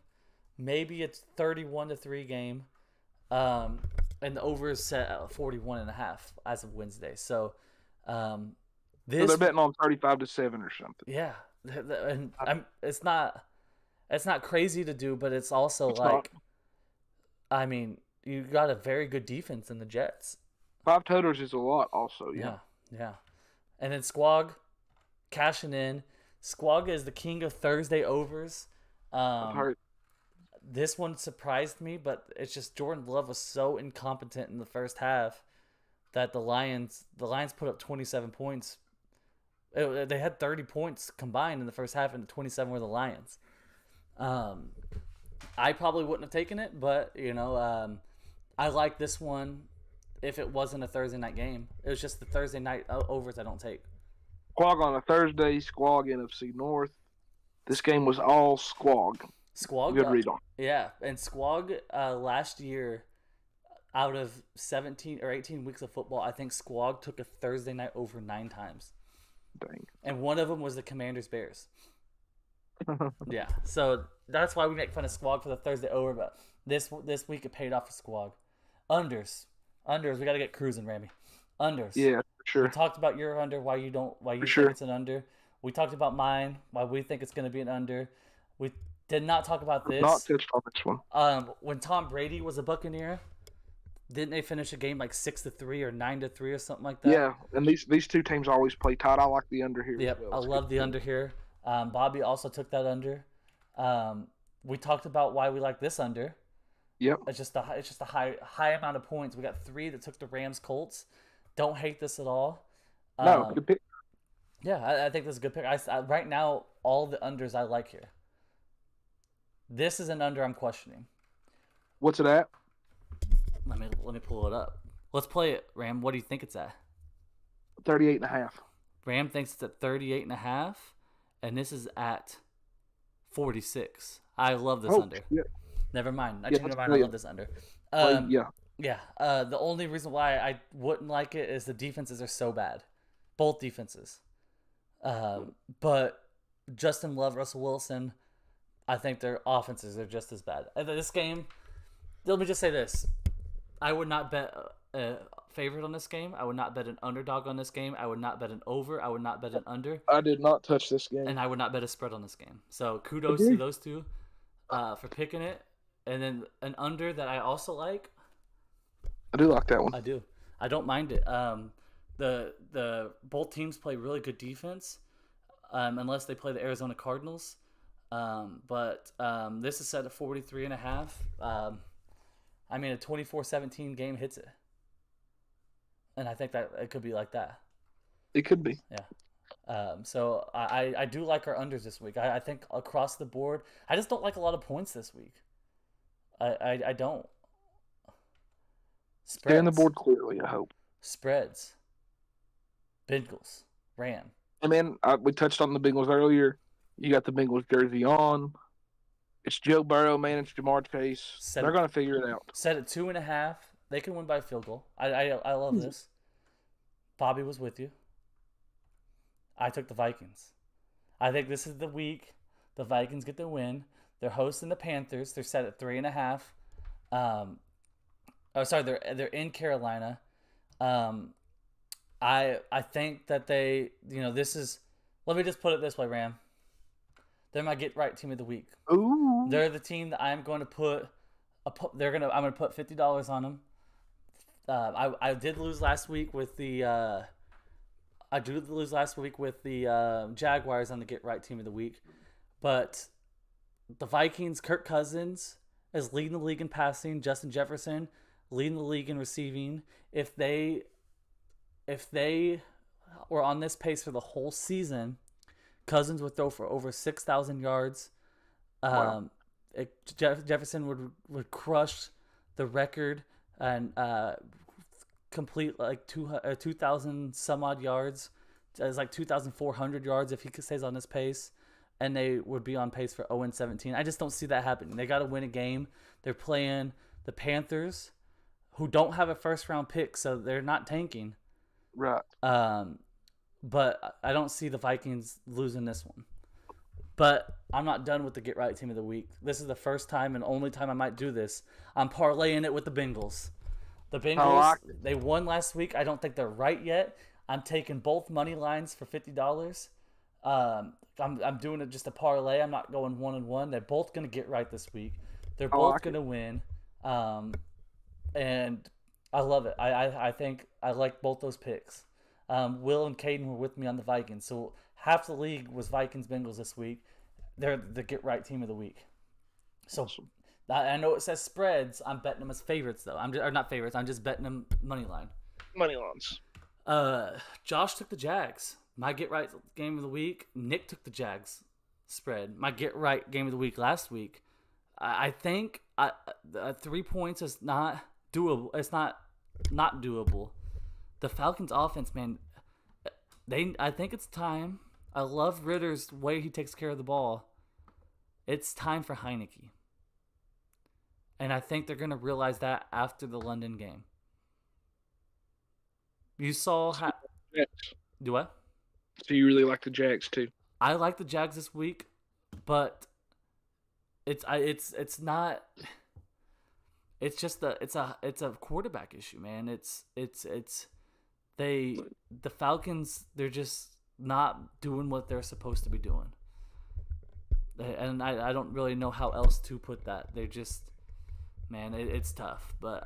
Maybe it's 31-3 game. And the over is set at 41.5 as of Wednesday. So so they're betting on 35-7 or something. Yeah. And it's not crazy to do, but it's also you got a very good defense in the Jets. 5 totals is a lot also, yeah. Yeah. And then Squawg cashing in. Squawg is the king of Thursday overs. This one surprised me, but it's just Jordan Love was so incompetent in the first half that the Lions put up 27 points. They had 30 points combined in the first half, and the 27 were the Lions. I probably wouldn't have taken it, but I like this one. If it wasn't a Thursday night game, it was just the Thursday night overs I don't take. Squawg on a Thursday, Squawg NFC North. This game was all squog. Squog. Good read on. Yeah, and Squog last year, out of 17 or 18 weeks of football, I think Squog took a Thursday night over 9 times. Dang. And one of them was the Commanders Bears. Yeah, so that's why we make fun of Squog for the Thursday over, but this week it paid off for Squog. Unders, we got to get cruising, Rammy. Unders. Yeah, for sure. We talked about your under, why you think it's an under. We talked about mine, why we think it's going to be an under. We did not talk about this. Not touched on this one. When Tom Brady was a Buccaneer, didn't they finish a game like 6-3 or 9-3 or something like that? Yeah, and these two teams always play tight. I like the under here. Yep, I love the under here. Bobby also took that under. We talked about why we like this under. Yep. It's just a high amount of points. We got 3 that took the Rams Colts. Don't hate this at all. No, good pick. Yeah, I think this is a good pick. Right now, all the unders I like here. This is an under I'm questioning. What's it at? Let me pull it up. Let's play it, Ram. What do you think it's at? 38.5. Ram thinks it's at 38.5, and this is at 46. I love this under. Yeah. Never mind. I love this under. Yeah. Yeah. The only reason why I wouldn't like it is the defenses are so bad. Both defenses. But Justin Love, Russell Wilson, I think their offenses are just as bad. This game, let me just say this. I would not bet a favorite on this game. I would not bet an underdog on this game. I would not bet an over. I would not bet an under. I did not touch this game. And I would not bet a spread on this game. So kudos to those two for picking it. And then an under that I also like. I do like that one. I do. I don't mind it. The both teams play really good defense, unless they play the Arizona Cardinals. But this is set at 43.5. I mean, a 24-17 game hits it. And I think that it could be like that. It could be. Yeah. So I do like our unders this week. I think across the board, I just don't like a lot of points this week. I don't. Spreads. Stay on the board clearly, I hope. Spreads. Bengals. Ram. And man, we touched on the Bengals earlier. You got the Bengals jersey on. It's Joe Burrow, man. It's Jamar Chase. They're going to figure it out. Set at 2.5. They can win by field goal. I love this. Bobby was with you. I took the Vikings. I think this is the week the Vikings get the win. They're hosting the Panthers. They're set at 3.5. They're in Carolina. I think that they, this is. Let me just put it this way, Ram. They're my get right team of the week. Ooh. They're the team that I'm going to put. I'm going to put $50 on them. I did lose last week with the. Jaguars on the get right team of the week, but the Vikings, Kirk Cousins is leading the league in passing. Justin Jefferson leading the league in receiving. If they were on this pace for the whole season, Cousins would throw for over 6,000 yards. Wow. Jefferson would crush the record and complete like 2,000 some odd yards. It's like 2,400 yards if he stays on this pace. And they would be on pace for 0-17. I just don't see that happening. They got to win a game. They're playing the Panthers, who don't have a first-round pick, so they're not tanking. Right. But I don't see the Vikings losing this one. But I'm not done with the Get Right Team of the Week. This is the first time and only time I might do this. I'm parlaying it with the Bengals. The Bengals, they won last week. I don't think they're right yet. I'm taking both money lines for $50. I'm doing it just a parlay. I'm not going 1-1. They're both going to get right this week. They're both going to win. And I love it. I think I like both those picks. Will and Caden were with me on the Vikings. So half the league was Vikings-Bengals this week. They're the get right team of the week. So I know it says spreads. I'm betting them as favorites, though. Or not favorites. I'm just betting them money line. Money lines. Josh took the Jags. My get right game of the week. Nick took the Jags spread. My get right game of the week last week. I think 3 points is not doable. It's not doable. The Falcons offense, man, I think it's time. I love Ritter's way he takes care of the ball. It's time for Heineke. And I think they're going to realize that after the London game. You saw how. Jags. Do what? So you really like the Jags too? I like the Jags this week, but it's not. It's just it's a quarterback issue, man. The Falcons, they're just not doing what they're supposed to be doing, and I don't really know how else to put that. They're just, man, it's tough. But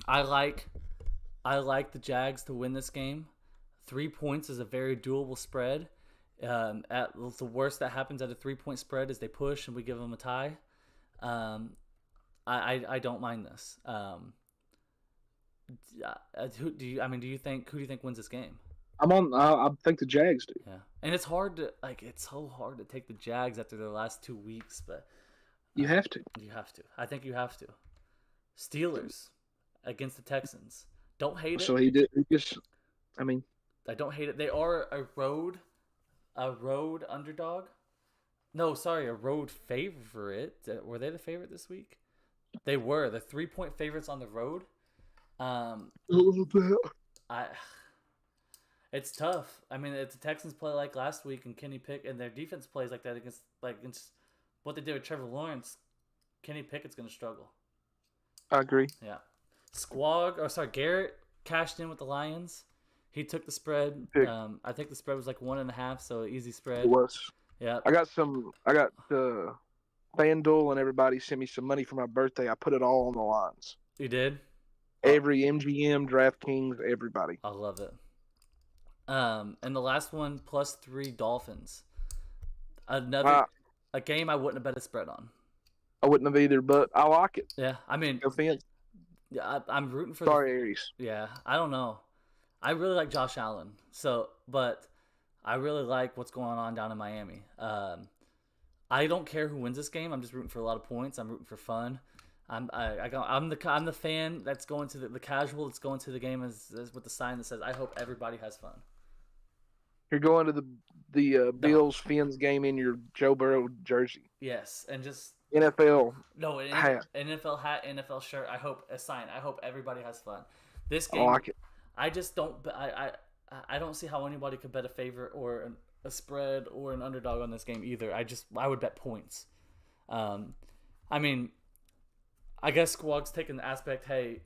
I like the Jags to win this game. 3 points is a very doable spread. At the worst that happens at a 3-point spread is they push and we give them a tie. I don't mind this. Who do you think wins this game? I think the Jags do. Yeah, and it's hard to it's so hard to take the Jags after their last 2 weeks, but you have to. You have to. I think you have to. Steelers against the Texans. Don't hate it. So he did. I don't hate it. They are a road underdog. No, sorry, a road favorite. Were they the favorite this week? They were. The 3-point favorites on the road. It's tough. I mean, if the Texans play like last week and Kenny Pickett and their defense plays like that against what they did with Trevor Lawrence, Kenny Pickett's going to struggle. I agree. Yeah. Garrett cashed in with the Lions. He took the spread. I think the spread was like 1.5, so easy spread. It was. Yeah. I got the FanDuel and everybody sent me some money for my birthday. I put it all on the lines. You did? Every MGM, DraftKings, everybody. I love it. And the last one, +3 Dolphins. A game I wouldn't have bet a spread on. I wouldn't have either, but I like it. Yeah, I mean, no offense. Yeah, I'm rooting for. Sorry, Aries. Yeah, I don't know. I really like Josh Allen, but I really like what's going on down in Miami. I don't care who wins this game. I'm just rooting for a lot of points. I'm rooting for fun. I'm the fan that's going to the casual that's going to the game as with the sign that says I hope everybody has fun. You're going to the Bills Fins game in your Joe Burrow jersey. Yes, and just NFL. No, hat. NFL hat, NFL shirt. I hope everybody has fun. This game, I like it. I just don't. I don't see how anybody could bet a favorite or a spread or an underdog on this game either. I would bet points. I mean, I guess Squawk's taking the aspect. Hey,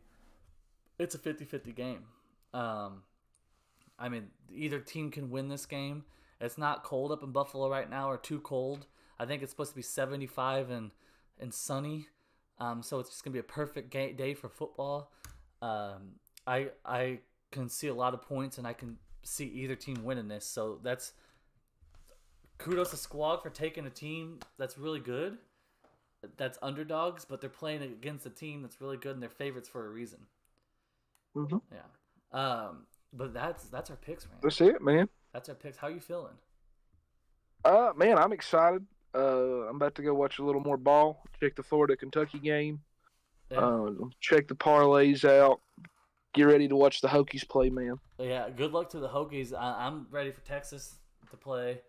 it's a 50-50 game. I mean, either team can win this game. It's not cold up in Buffalo right now, or too cold. I think it's supposed to be 75 and sunny. So it's just gonna be a perfect day for football. I can see a lot of points, and I can see either team winning this. So that's kudos to Squawk for taking a team that's really good, that's underdogs, but they're playing against a team that's really good, and they're favorites for a reason. Mm-hmm. Yeah. But that's our picks, man. That's it, man. That's our picks. How you feeling? Man, I'm excited. I'm about to go watch a little more ball. Check the Florida-Kentucky game. Yeah. Check the parlays out. Get ready to watch the Hokies play, man. Yeah, good luck to the Hokies. I'm ready for Texas to play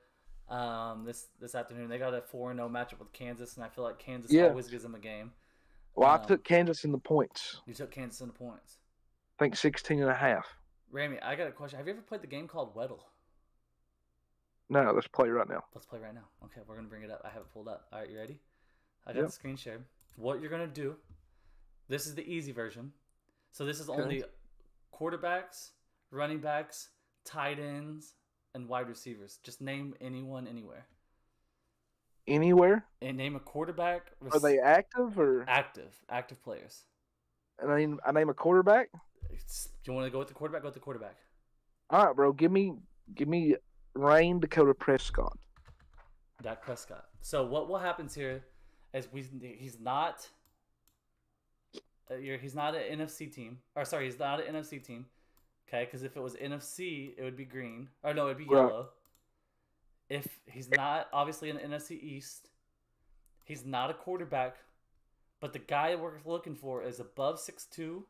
this afternoon. They got a 4-0 matchup with Kansas, and I feel like Kansas always gives them a game. Well, I took Kansas in the points. You took Kansas in the points. I think 16.5. Ramy, I got a question. Have you ever played the game called Weddle? No, let's play right now. Let's play right now. Okay, we're going to bring it up. I have it pulled up. All right, you ready? I got the screen shared. What you're going to do, this is the easy version. So this is only quarterbacks, running backs, tight ends, and wide receivers. Just name anyone, anywhere. Anywhere? And name a quarterback. Are they active or? Active players. And I name a quarterback? Do you want to go with the quarterback? Go with the quarterback. All right, bro. Give me Rain Dakota Prescott. Dak Prescott. So what happens here is he's not an NFC team. Or sorry, he's not an NFC team. Okay, because if it was NFC, it would be green. Or no, it'd be yellow. If he's not obviously in the NFC East, he's not a quarterback. But the guy we're looking for is above 6'2",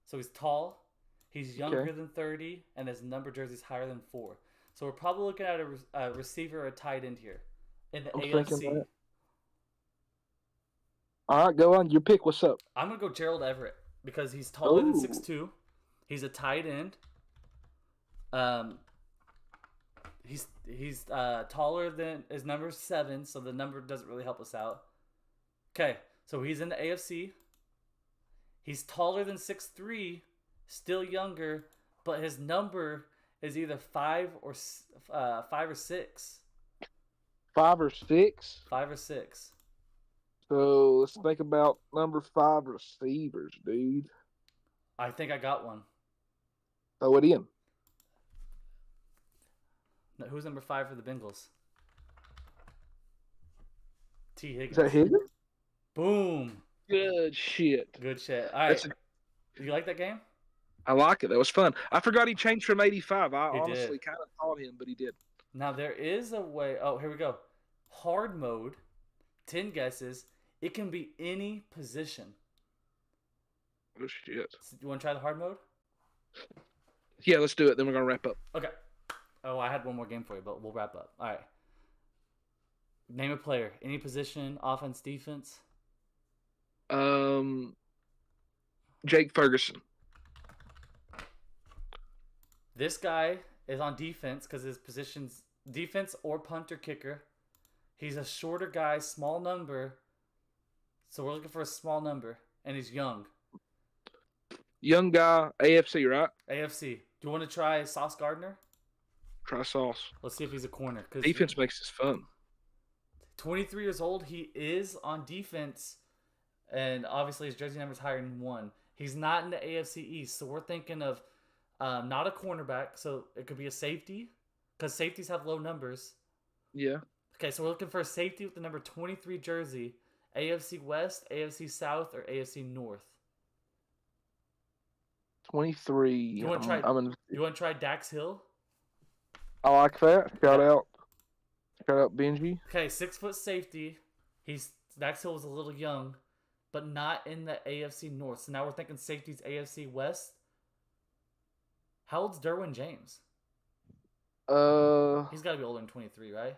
so he's tall. He's younger than 30, and his number jersey is higher than 4. So we're probably looking at a receiver or a tight end here. in the I'm thinking AFC. that. All right, go on. Your pick. What's up? I'm gonna go Gerald Everett because he's taller than Oh, 6'2". He's a tight end. Um, he's taller than his number's 7, so the number doesn't really help us out. Okay, so he's in the AFC. He's taller than 6'3", still younger, but his number is either 5 or 6. 5 or 6. 5 or 6. So let's think about number 5 receivers, dude. I think I got one. Throw it in. No, who's number 5 for the Bengals? T. Is that Higgins. Higgins? Boom. Good shit. Good shit. All right. You like that game? I like it. That was fun. I forgot he changed from 85. I He honestly did. kind of thought him, but he did. Now there is a way. Oh, here we go. Hard mode. 10 guesses. It can be any position. Oh shit. You want to try the hard mode? Yeah, let's do it. Then we're gonna wrap up. Okay. Oh, I had one more game for you, but we'll wrap up. All right. Name a player. Any position, offense, defense. Jake Ferguson. This guy is on defense because his position's defense or punter kicker. He's a shorter guy, small number. So we're looking for a small number, and he's young. Young guy, AFC, right? AFC. Do you want to try Sauce Gardner? Try Sauce. Let's see if he's a corner. Cause Defense makes this fun. 23 years old. He is on defense, and obviously his jersey number is higher than 1. He's not in the AFC East, so we're thinking of not a cornerback, so it could be a safety, because safeties have low numbers. Yeah. Okay, so we're looking for a safety with the number 23 jersey. AFC West, AFC South, or AFC North. 23. You want to try? You want to try Dax Hill? I like that. Shout out Benji. Okay, 6-foot safety. Dax Hill was a little young, but not in the AFC North. So now we're thinking safeties AFC West. How old's Derwin James? He's got to be older than 23, right?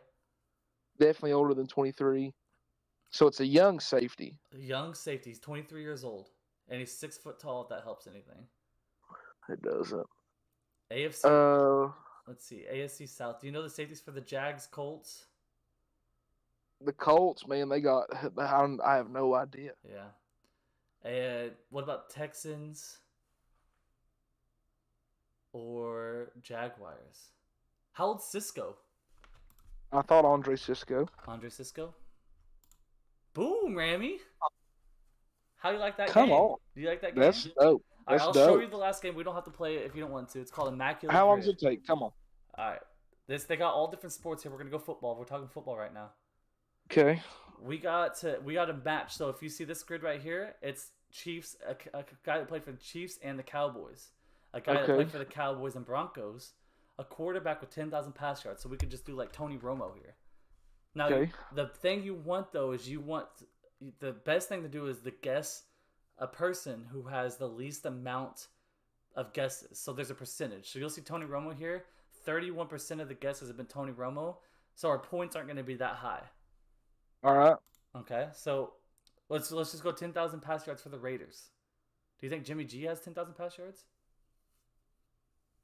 Definitely older than 23. So it's a young safety. A young safety. He's 23 years old, and he's 6 foot tall. If that helps anything. It doesn't. AFC. Let's see. AFC South. Do you know the safeties for the Jags, Colts? The Colts, man, they got. I have no idea. Yeah. What about Texans or Jaguars? How old's Cisco? I thought Andre Cisco. Andre Cisco. Boom, Rammy. How do you like that game? Come on. Do you like that game? That's dope. All right, That's I'll dope. show you the last game. We don't have to play it if you don't want to. It's called Immaculate How long Grid. does it take? Come on. All right. They got all different sports here. We're gonna go football. We're talking football right now. Okay. We got a match. So if you see this grid right here, it's Chiefs. A guy that played for the Chiefs and the Cowboys. A guy that played for the Cowboys and Broncos. A quarterback with 10,000 pass yards. So we could just do like Tony Romo here. Now the thing you want though is the best thing to do is to guess a person who has the least amount of guesses. So there's a percentage. So you'll see Tony Romo here. 31% of the guesses have been Tony Romo. So our points aren't going to be that high. All right. Okay, so let's just go 10,000 pass yards for the Raiders. Do you think Jimmy G has 10,000 pass yards?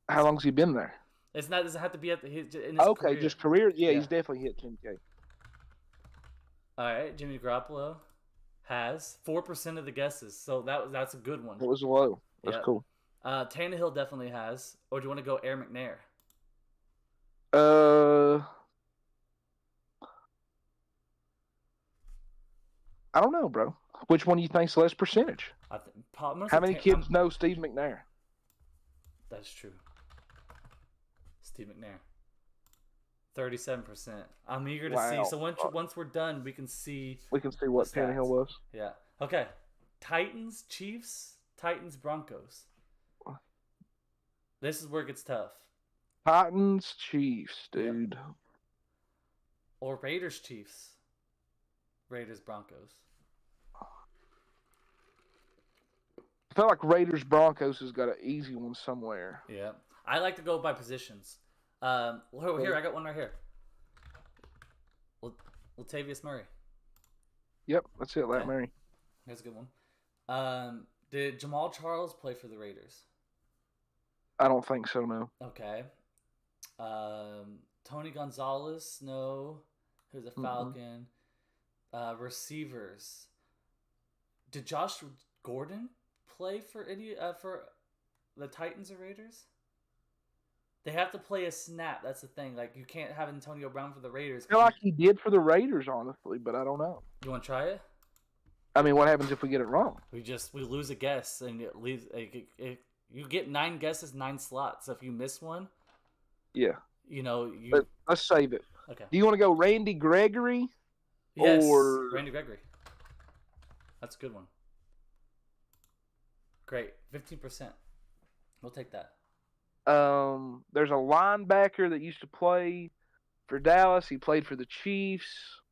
How long's he been there? It's not. Does it have to be in his career? Just career. Yeah, Yeah. He's definitely hit 10K. All right, Jimmy Garoppolo has 4% of the guesses, so that's a good one. It was low. That's cool. Tannehill definitely has. Or do you want to go Air McNair? I don't know, bro. Which one do you think's less percentage? How many kids know Steve McNair? That's true. Steve McNair. 37%. I'm eager to see. So once we're done, we can see. We can see what Tannehill was. Yeah. Okay. Titans, Chiefs, Titans, Broncos. This is where it gets tough. Titans, Chiefs, dude. Yeah. Or Raiders, Chiefs. Raiders, Broncos. I feel like Raiders, Broncos has got an easy one somewhere. Yeah. I like to go by positions. Here, I got one right here. Latavius Murray. Yep, that's it. Lat Okay. Murray. That's a good one. Did Jamal Charles play for the Raiders? I don't think so. No. Okay. Tony Gonzalez, no. Who's a Falcon? Receivers. Did Josh Gordon play for for the Titans or Raiders? They have to play a snap. That's the thing. Like, you can't have Antonio Brown for the Raiders. I feel like he did for the Raiders, honestly, but I don't know. You want to try it? I mean, what happens if we get it wrong? We lose a guess, and it leaves. You get 9 guesses, 9 slots. So if you miss one, Yeah. you. But let's save it. Okay. Do you want to go Randy Gregory? Yes, or Randy Gregory. That's a good one. Great, 15%. We'll take that. There's a linebacker that used to play for Dallas. He played for the Chiefs.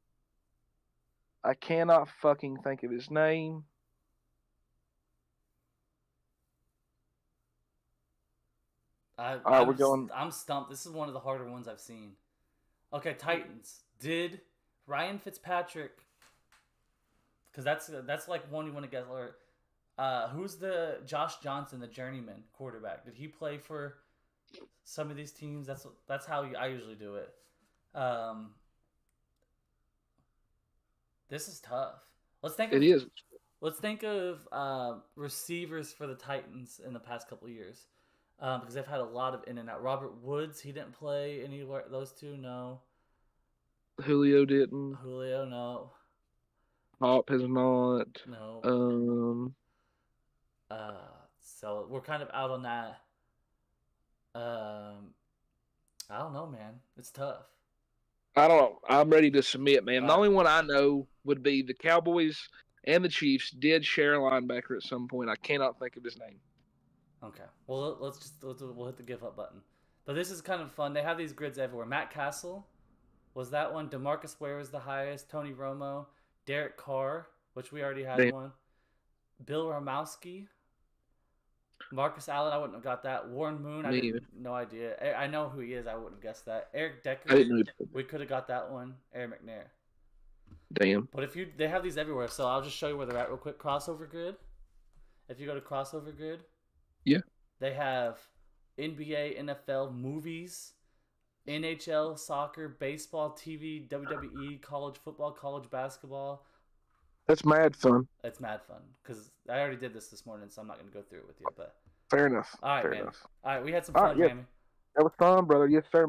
I cannot fucking think of his name. We're going. I'm stumped. This is one of the harder ones I've seen. Okay, Titans. Did Ryan Fitzpatrick? Because that's like one you want to guess. Or who's the Josh Johnson, the journeyman quarterback? Did he play for some of these teams? That's how I usually do it. This is tough. Let's think of receivers for the Titans in the past couple of years, because they've had a lot of in and out. Robert Woods, he didn't play anywhere. Those two, no. Julio didn't. Julio, no. Hop has not. No. So we're kind of out on that. I don't know, man. It's tough. I don't know. I'm ready to submit, man. The All only one I know would be the Cowboys and the Chiefs did share a linebacker at some point. I cannot think of his name. Okay. Well, we'll hit the give up button. But this is kind of fun. They have these grids everywhere. Matt Castle was that one. DeMarcus Ware was the highest. Tony Romo, Derek Carr, which we already had one. Bill Romowski, Marcus Allen. I wouldn't have got that. Warren Moon. I had no idea. I know who he is. I wouldn't have guessed that. Eric Decker. I didn't know. We could have got that one. Aaron McNair. Damn. But they have these everywhere, so I'll just show you where they're at real quick. Crossover grid. If you go to crossover grid, yeah, they have NBA, NFL, movies, NHL, soccer, baseball, TV, WWE, college football, college basketball. That's mad fun. It's mad fun because I already did this morning, so I'm not going to go through it with you. But fair enough. All right, fair man. enough. All right, we had some fun, yeah. Jamie. That was fun, brother. Yes, sir.